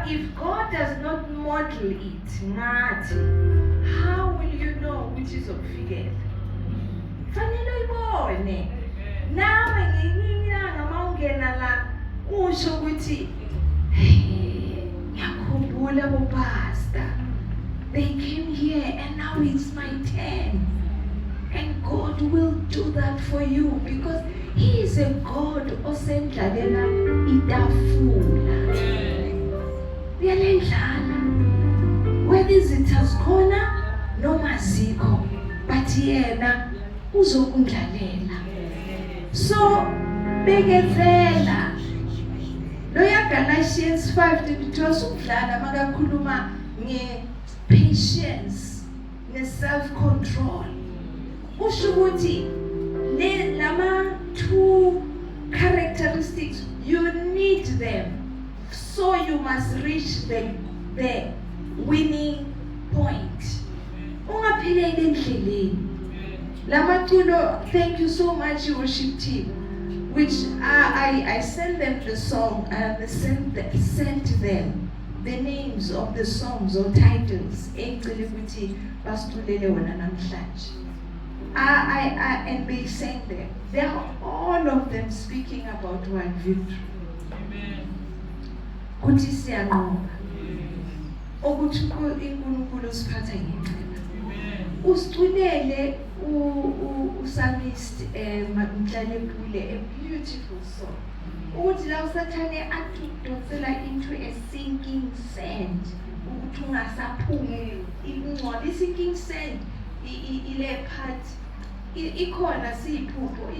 if God does not model it, ngathi, how will you know which is ofikela? Fanele uyibone. Nawe ngenyanga mawungena la usho ukuthi ngiyakhumbula pastor. They came here and now it's my turn. And God will do that for you because He is a God osendlalela itafula. Uyalendlala. Whether izitha khona noma zikho, but yena uzokundlalela. So bekezela. Loya Galatians 5:22 usudlala makakhuluma patience, self-control. Usho ukuthi lama two characteristics, you need them. So you must reach the winning point. Ungaphileli endleleni. Lamaculo, thank you so much worship team, which I sent them the song and sent them the names of the songs or titles. And they sang them. They are all of them speaking about one victory. Kuthi siyanqoba. Ukuthi uNkulunkulu usiphatha ngenqina. Usicunele usamist Mdlalepule a beautiful song. Ukuthi la usathane atudonsela into a sinking sand. Ukuthi ungasaphumi ingcola i sinking sand ile part ikhona siyiphupho